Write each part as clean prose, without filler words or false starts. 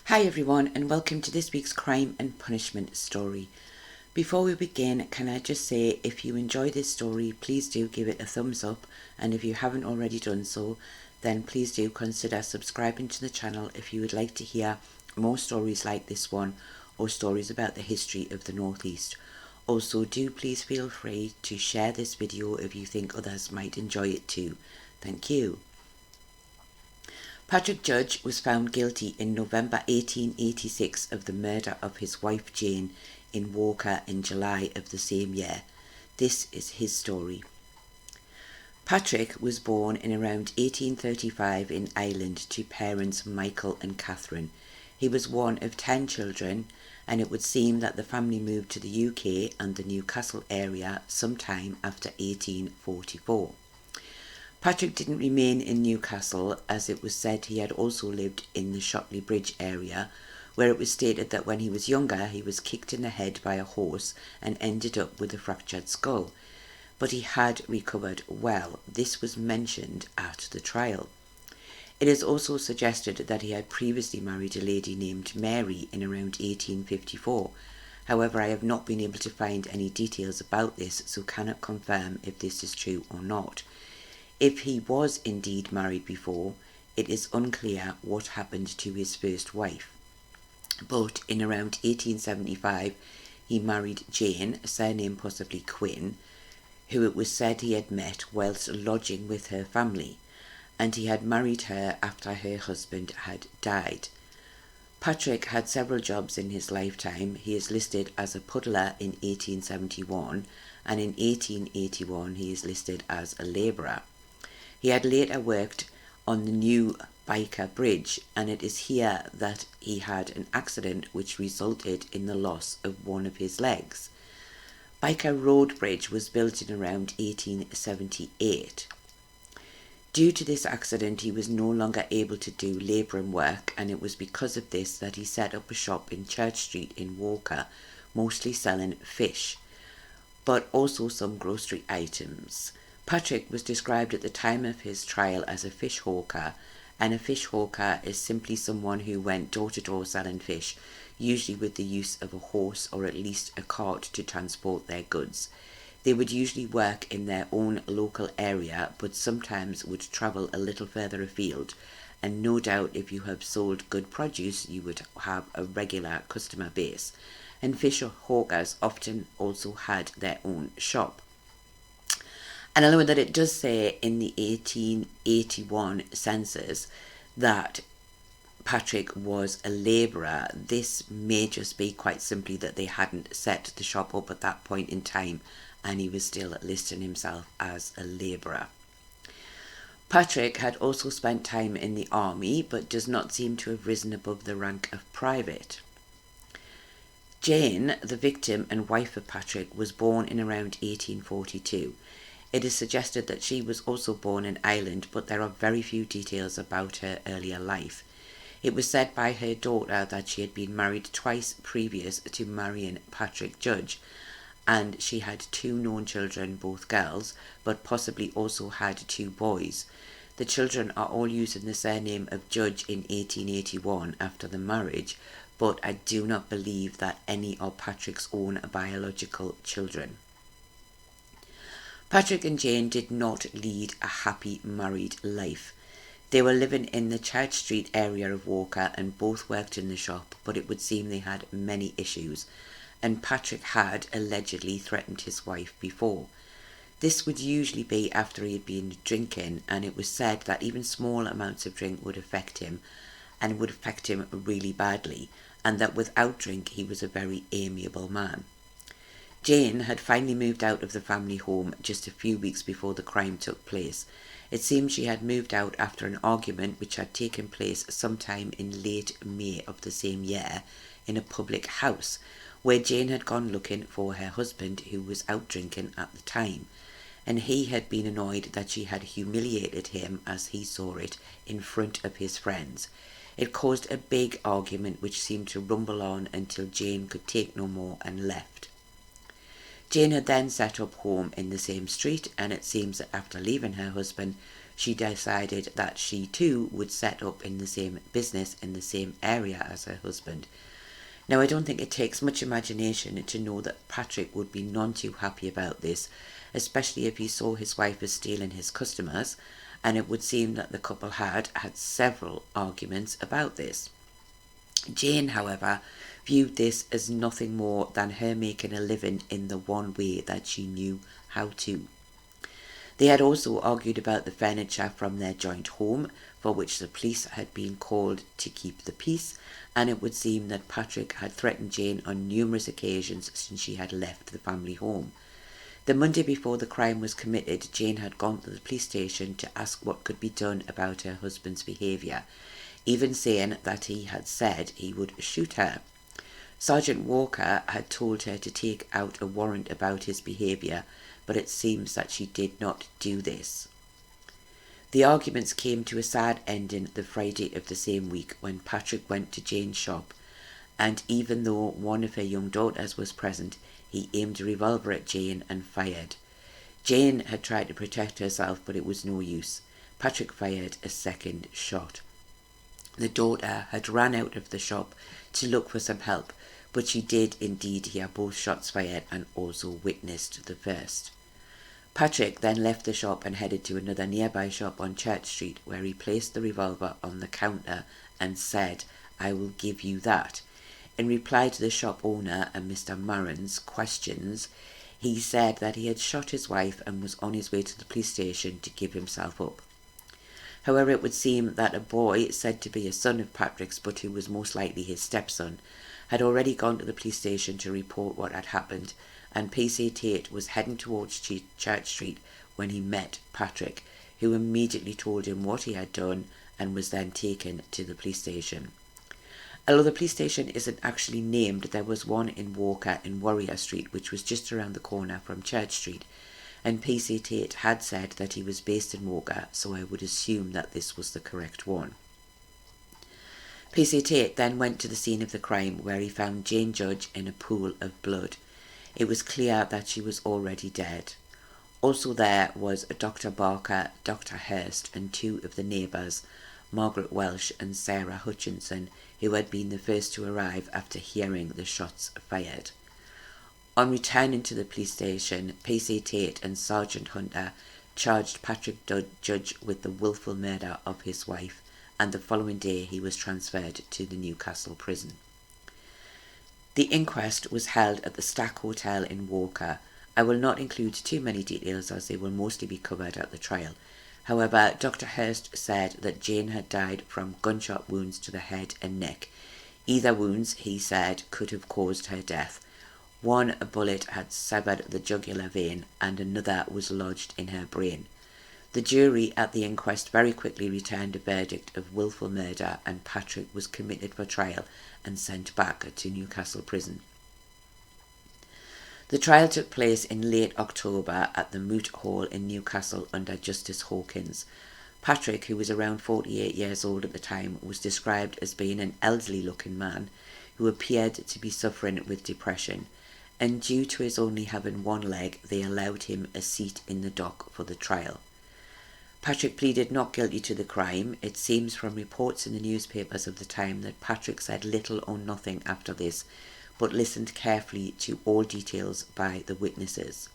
Hi everyone, and welcome to this week's Crime and Punishment story. Before we begin, can I just say, if you enjoy this story, please do give it a thumbs up, and if you haven't already done so, then please do consider subscribing to the channel if you would like to hear more stories like this one, or stories about the history of the Northeast. Also, do please feel free to share this video if you think others might enjoy it too. Thank you. Patrick Judge was found guilty in November 1886 of the murder of his wife Jane in Walker in July of the same year. This is his story. Patrick was born in around 1835 in Ireland to parents Michael and Catherine. He was one of 10 children, and it would seem that the family moved to the UK and the Newcastle area sometime after 1844. Patrick didn't remain in Newcastle, as it was said he had also lived in the Shotley Bridge area, where it was stated that when he was younger he was kicked in the head by a horse and ended up with a fractured skull. But he had recovered well. This was mentioned at the trial. It is also suggested that he had previously married a lady named Mary in around 1854. However, I have not been able to find any details about this, so cannot confirm if this is true or not. If he was indeed married before, it is unclear what happened to his first wife. But in around 1875, he married Jane, surname possibly Quinn, who it was said he had met whilst lodging with her family, and he had married her after her husband had died. Patrick had several jobs in his lifetime. He is listed as a puddler in 1871, and in 1881 he is listed as a labourer. He had later worked on the new Biker Bridge, and it is here that he had an accident which resulted in the loss of one of his legs. Biker Road Bridge was built in around 1878. Due to this accident, he was no longer able to do labouring work, and it was because of this that he set up a shop in Church Street in Walker, mostly selling fish, but also some grocery items. Patrick was described at the time of his trial as a fish hawker, and a fish hawker is simply someone who went door to door selling fish, usually with the use of a horse or at least a cart to transport their goods. They would usually work in their own local area, but sometimes would travel a little further afield, and no doubt if you have sold good produce you would have a regular customer base, and fish hawkers often also had their own shop. And I know that it does say in the 1881 census that Patrick was a labourer. This may just be quite simply that they hadn't set the shop up at that point in time, and he was still listing himself as a labourer. Patrick had also spent time in the army, but does not seem to have risen above the rank of private. Jane, the victim and wife of Patrick, was born in around 1842. It is suggested that she was also born in Ireland, but there are very few details about her earlier life. It was said by her daughter that she had been married twice previous to marrying Patrick Judge, and she had 2 known children, both girls, but possibly also had 2 boys. The children are all using the surname of Judge in 1881 after the marriage, but I do not believe that any are Patrick's own biological children. Patrick and Jane did not lead a happy married life. They were living in the Church Street area of Walker and both worked in the shop, but it would seem they had many issues, and Patrick had allegedly threatened his wife before. This would usually be after he had been drinking, and it was said that even small amounts of drink would affect him, and would affect him really badly, and that without drink he was a very amiable man. Jane had finally moved out of the family home just a few weeks before the crime took place. It seems she had moved out after an argument which had taken place sometime in late May of the same year in a public house, where Jane had gone looking for her husband, who was out drinking at the time, and he had been annoyed that she had humiliated him, as he saw it, in front of his friends. It caused a big argument which seemed to rumble on until Jane could take no more and left. Jane had then set up home in the same street, and it seems that after leaving her husband, she decided that she too would set up in the same business in the same area as her husband. Now, I don't think it takes much imagination to know that Patrick would be none too happy about this, especially if he saw his wife as stealing his customers, and it would seem that the couple had several arguments about this. Jane, however, viewed this as nothing more than her making a living in the one way that she knew how to. They had also argued about the furniture from their joint home, for which the police had been called to keep the peace, and it would seem that Patrick had threatened Jane on numerous occasions since she had left the family home. The Monday before the crime was committed, Jane had gone to the police station to ask what could be done about her husband's behaviour, even saying that he had said he would shoot her. Sergeant Walker had told her to take out a warrant about his behaviour, but it seems that she did not do this. The arguments came to a sad ending the Friday of the same week when Patrick went to Jane's shop, and even though one of her young daughters was present, he aimed a revolver at Jane and fired. Jane had tried to protect herself, but it was no use. Patrick fired a second shot. The daughter had ran out of the shop to look for some help, but she did indeed hear both shots fired and also witnessed the first. Patrick then left the shop and headed to another nearby shop on Church Street, where he placed the revolver on the counter and said, "I will give you that." In reply to the shop owner and Mr. Maron's questions, he said that he had shot his wife and was on his way to the police station to give himself up. However, it would seem that a boy, said to be a son of Patrick's but who was most likely his stepson, had already gone to the police station to report what had happened, and P.C. Tate was heading towards Church Street when he met Patrick, who immediately told him what he had done and was then taken to the police station. Although the police station isn't actually named, there was one in Walker in Warrior Street, which was just around the corner from Church Street, and P.C. Tate had said that he was based in Walker, so I would assume that this was the correct one. P.C. Tate then went to the scene of the crime, where he found Jane Judge in a pool of blood. It was clear that she was already dead. Also there was Dr. Barker, Dr. Hurst, and two of the neighbours, Margaret Welsh and Sarah Hutchinson, who had been the first to arrive after hearing the shots fired. On returning to the police station, P.C. Tate and Sergeant Hunter charged Patrick Judge with the willful murder of his wife, and the following day he was transferred to the Newcastle prison. The inquest was held at the Stack Hotel in Walker. I will not include too many details as they will mostly be covered at the trial. However, Dr. Hurst said that Jane had died from gunshot wounds to the head and neck. Either wounds, he said, could have caused her death. One bullet had severed the jugular vein and another was lodged in her brain. The jury at the inquest very quickly returned a verdict of willful murder, and Patrick was committed for trial and sent back to Newcastle prison. The trial took place in late October at the Moot Hall in Newcastle under Justice Hawkins. Patrick, who was around 48 years old at the time, was described as being an elderly-looking man who appeared to be suffering with depression, and due to his only having one leg, they allowed him a seat in the dock for the trial. Patrick pleaded not guilty to the crime. It seems from reports in the newspapers of the time that Patrick said little or nothing after this, but listened carefully to all details by the witnesses.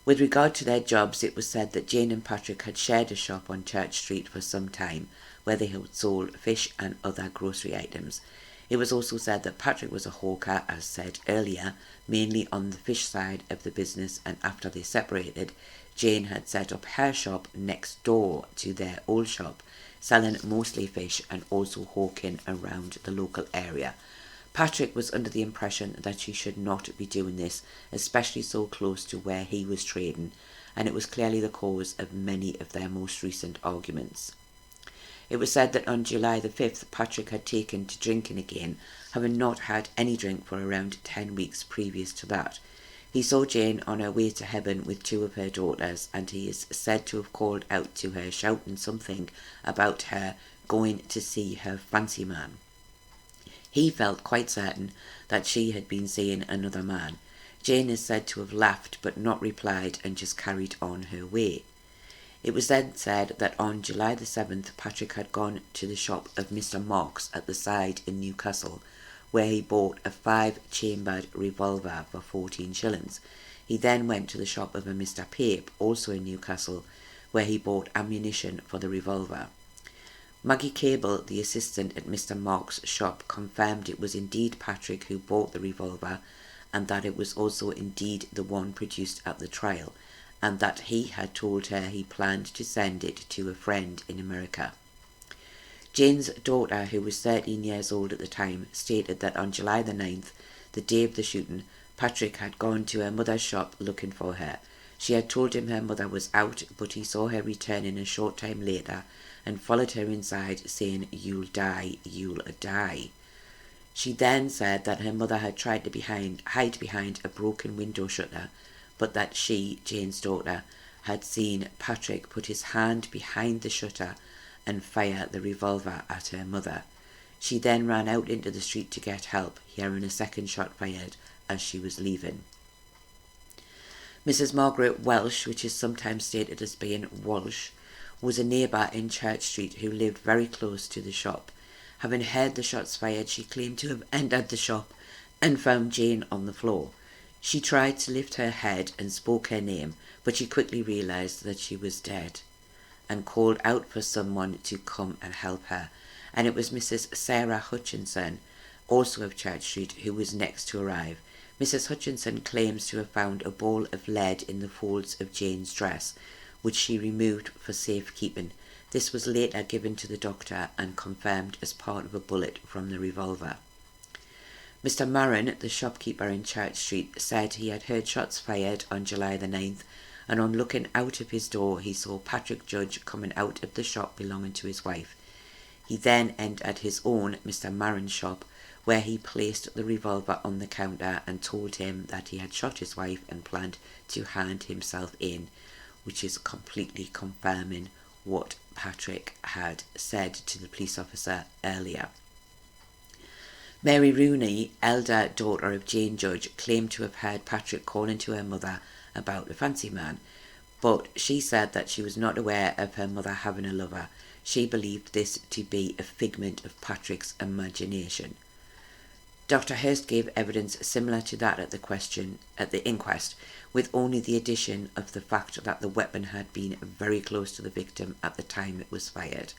With regard to their jobs, it was said that Jane and Patrick had shared a shop on Church Street for some time, where they had sold fish and other grocery items. It was also said that Patrick was a hawker, as said earlier, mainly on the fish side of the business, and after they separated, Jane had set up her shop next door to their old shop, selling mostly fish and also hawking around the local area. Patrick was under the impression that she should not be doing this, especially so close to where he was trading, and it was clearly the cause of many of their most recent arguments. It was said that on July the 5th, Patrick had taken to drinking again, having not had any drink for around 10 weeks previous to that. He saw Jane on her way to heaven with two of her daughters, and he is said to have called out to her, shouting something about her going to see her fancy man. He felt quite certain that she had been seeing another man. Jane is said to have laughed but not replied and just carried on her way. It was then said that on July the 7th, Patrick had gone to the shop of Mr. Marks at the side in Newcastle, where he bought a 5-chambered revolver for 14 shillings. He then went to the shop of a Mr. Pape, also in Newcastle, where he bought ammunition for the revolver. Maggie Cable, the assistant at Mr. Marks' shop, confirmed it was indeed Patrick who bought the revolver, and that it was also indeed the one produced at the trial, and that he had told her he planned to send it to a friend in America. Jane's daughter, who was 13 years old at the time, stated that on July the 9th, the day of the shooting, Patrick had gone to her mother's shop looking for her. She had told him her mother was out, but he saw her returning a short time later and followed her inside, saying, "You'll die, you'll die." She then said that her mother had tried to hide behind a broken window shutter, but that she, Jane's daughter, had seen Patrick put his hand behind the shutter and fire the revolver at her mother. She then ran out into the street to get help, hearing a second shot fired as she was leaving. Mrs. Margaret Welsh, which is sometimes stated as being Walsh, was a neighbour in Church Street who lived very close to the shop. Having heard the shots fired, she claimed to have entered the shop and found Jane on the floor. She tried to lift her head and spoke her name, but she quickly realised that she was dead and called out for someone to come and help her. And it was Mrs. Sarah Hutchinson, also of Church Street, who was next to arrive. Mrs. Hutchinson claims to have found a ball of lead in the folds of Jane's dress, which she removed for safekeeping. This was later given to the doctor and confirmed as part of a bullet from the revolver. Mr. Marin, the shopkeeper in Church Street, said he had heard shots fired on July the 9th, and on looking out of his door he saw Patrick Judge coming out of the shop belonging to his wife. He then entered his own, Mr. Marin's shop, where he placed the revolver on the counter and told him that he had shot his wife and planned to hand himself in, which is completely confirming what Patrick had said to the police officer earlier. Mary Rooney, elder daughter of Jane Judge, claimed to have heard Patrick calling to her mother about a fancy man, but she said that she was not aware of her mother having a lover. She believed this to be a figment of Patrick's imagination. Dr. Hurst gave evidence similar to that at the inquest, with only the addition of the fact that the weapon had been very close to the victim at the time it was fired.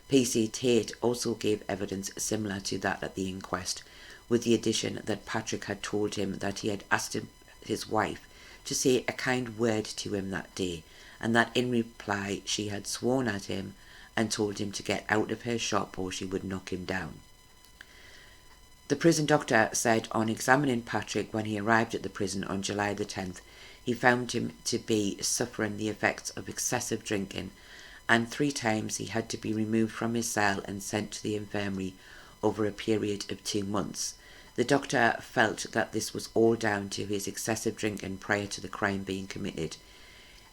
P.C. Tate also gave evidence similar to that at the inquest, with the addition that Patrick had told him that he had asked his wife to say a kind word to him that day, and that in reply she had sworn at him and told him to get out of her shop or she would knock him down. The prison doctor said on examining Patrick when he arrived at the prison on July the 10th, he found him to be suffering the effects of excessive drinking, and 3 times he had to be removed from his cell and sent to the infirmary over a period of 2 months. The doctor felt that this was all down to his excessive drinking prior to the crime being committed.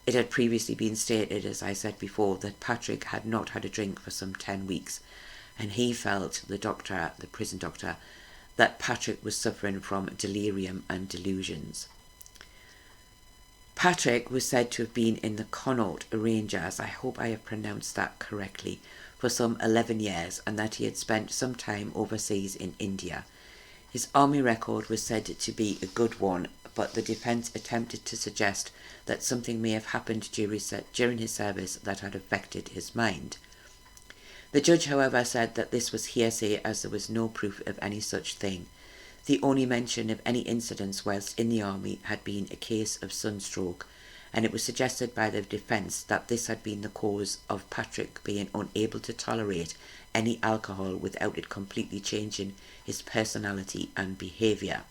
It had previously been stated, as I said before, that Patrick had not had a drink for some 10 weeks, and he felt, the prison doctor, that Patrick was suffering from delirium and delusions. Patrick was said to have been in the Connaught Rangers, I hope I have pronounced that correctly, for some 11 years, and that he had spent some time overseas in India. His army record was said to be a good one, but the defence attempted to suggest that something may have happened during his service that had affected his mind. The judge, however, said that this was hearsay as there was no proof of any such thing. The only mention of any incidents whilst in the army had been a case of sunstroke, and it was suggested by the defence that this had been the cause of Patrick being unable to tolerate any alcohol without it completely changing his personality and behaviour.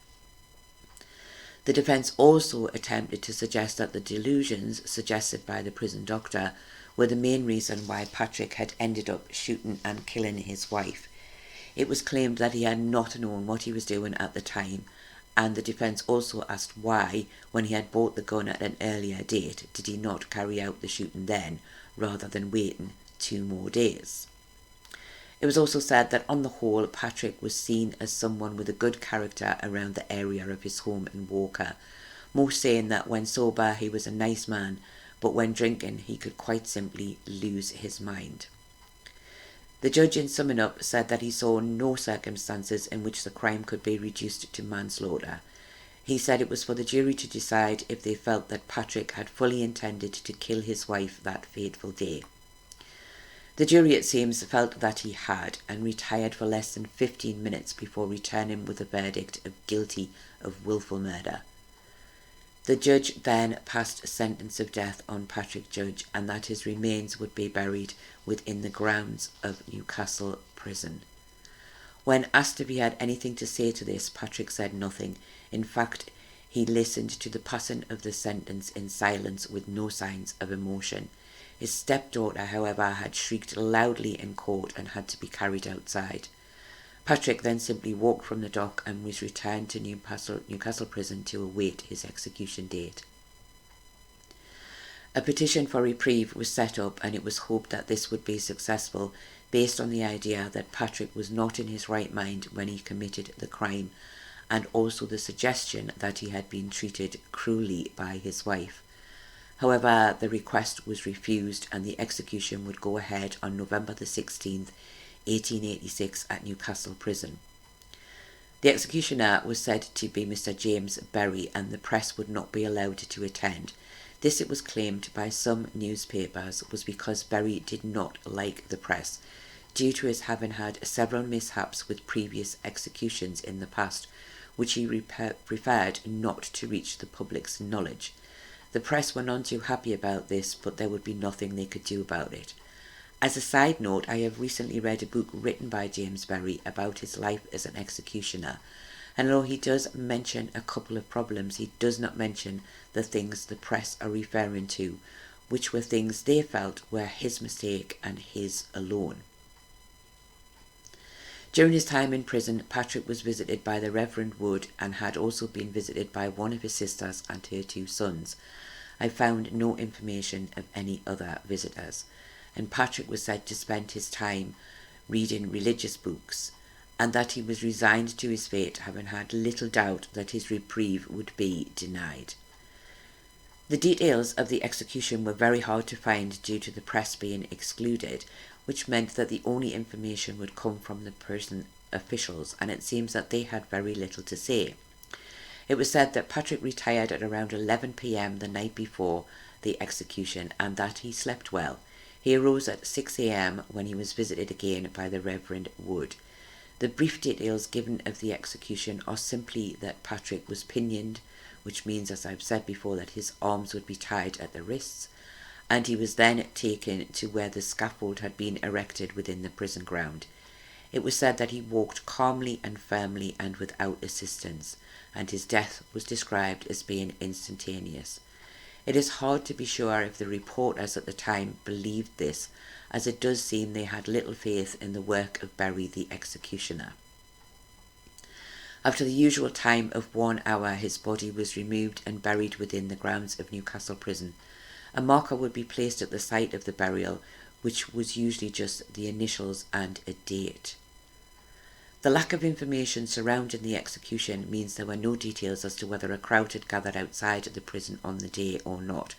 The defence also attempted to suggest that the delusions suggested by the prison doctor were the main reason why Patrick had ended up shooting and killing his wife. It was claimed that he had not known what he was doing at the time, and the defence also asked why, when he had bought the gun at an earlier date, did he not carry out the shooting then, rather than waiting 2 more days. It was also said that on the whole, Patrick was seen as someone with a good character around the area of his home in Walker, most saying that when sober he was a nice man, but when drinking he could quite simply lose his mind. The judge, in summing up, said that he saw no circumstances in which the crime could be reduced to manslaughter. He said it was for the jury to decide if they felt that Patrick had fully intended to kill his wife that fateful day. The jury, it seems, felt that he had, and retired for less than 15 minutes before returning with a verdict of guilty of willful murder. The judge then passed a sentence of death on Patrick Judge, and that his remains would be buried within the grounds of Newcastle Prison. When asked if he had anything to say to this, Patrick said nothing. In fact, he listened to the passing of the sentence in silence with no signs of emotion. His stepdaughter, however, had shrieked loudly in court and had to be carried outside. Patrick then simply walked from the dock and was returned to Newcastle Prison to await his execution date. A petition for reprieve was set up, and it was hoped that this would be successful, based on the idea that Patrick was not in his right mind when he committed the crime, and also the suggestion that he had been treated cruelly by his wife. However, the request was refused, and the execution would go ahead on November the 16th, 1886 at Newcastle Prison. The executioner was said to be Mr. James Berry, and the press would not be allowed to attend. This, it was claimed by some newspapers, was because Berry did not like the press, due to his having had several mishaps with previous executions in the past, which he preferred not to reach the public's knowledge. The press were none too happy about this, but there would be nothing they could do about it. As a side note, I have recently read a book written by James Berry about his life as an executioner, and although he does mention a couple of problems, he does not mention the things the press are referring to, which were things they felt were his mistake and his alone. During his time in prison, Patrick was visited by the Reverend Wood and had also been visited by one of his sisters and her 2 sons. I found no information of any other visitors, and Patrick was said to spend his time reading religious books, and that he was resigned to his fate, having had little doubt that his reprieve would be denied. The details of the execution were very hard to find due to the press being excluded, which meant that the only information would come from the prison officials, and it seems that they had very little to say. It was said that Patrick retired at around 11 p.m. the night before the execution, and that he slept well. He arose at 6 a.m. when he was visited again by the Reverend Wood. The brief details given of the execution are simply that Patrick was pinioned, which means, as I've said before, that his arms would be tied at the wrists, and he was then taken to where the scaffold had been erected within the prison ground. It was said that he walked calmly and firmly and without assistance, and his death was described as being instantaneous. It is hard to be sure if the reporters at the time believed this, as it does seem they had little faith in the work of Berry the executioner. After the usual time of 1 hour, his body was removed and buried within the grounds of Newcastle Prison. A marker would be placed at the site of the burial, which was usually just the initials and a date. The lack of information surrounding the execution means there were no details as to whether a crowd had gathered outside the prison on the day or not,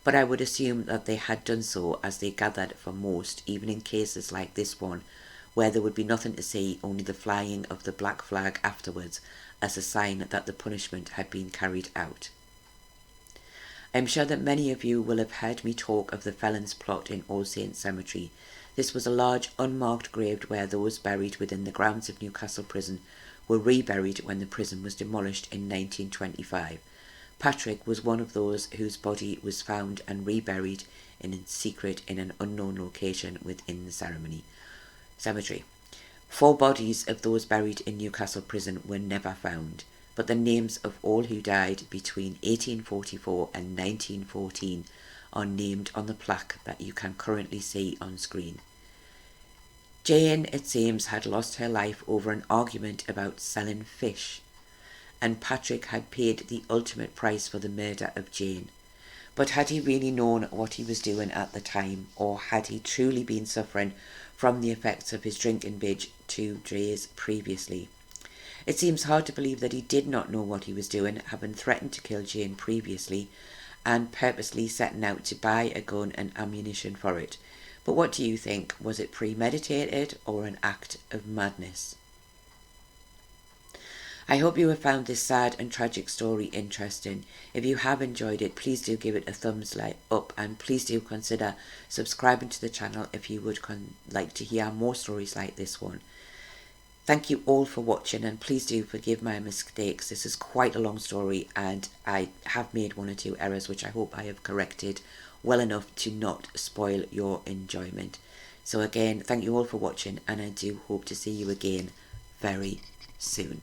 but I would assume that they had done so, as they gathered for most, even in cases like this one, where there would be nothing to see, only the flying of the black flag afterwards as a sign that the punishment had been carried out. I am sure that many of you will have heard me talk of the felon's plot in All Saints Cemetery. This was a large unmarked grave where those buried within the grounds of Newcastle Prison were reburied when the prison was demolished in 1925. Patrick was one of those whose body was found and reburied in secret in an unknown location within the cemetery. 4 bodies of those buried in Newcastle Prison were never found, but the names of all who died between 1844 and 1914 are named on the plaque that you can currently see on screen. Jane, it seems, had lost her life over an argument about selling fish, and Patrick had paid the ultimate price for the murder of Jane. But had he really known what he was doing at the time, or had he truly been suffering from the effects of his drinking binge 2 days previously? It seems hard to believe that he did not know what he was doing, having threatened to kill Jane previously, and purposely setting out to buy a gun and ammunition for it. But what do you think? Was it premeditated or an act of madness? I hope you have found this sad and tragic story interesting. If you have enjoyed it, please do give it a thumbs up, and please do consider subscribing to the channel if you would like to hear more stories like this one. Thank you all for watching, and please do forgive my mistakes. This is quite a long story and I have made one or two errors which I hope I have corrected well enough to not spoil your enjoyment. So again, thank you all for watching, and I do hope to see you again very soon.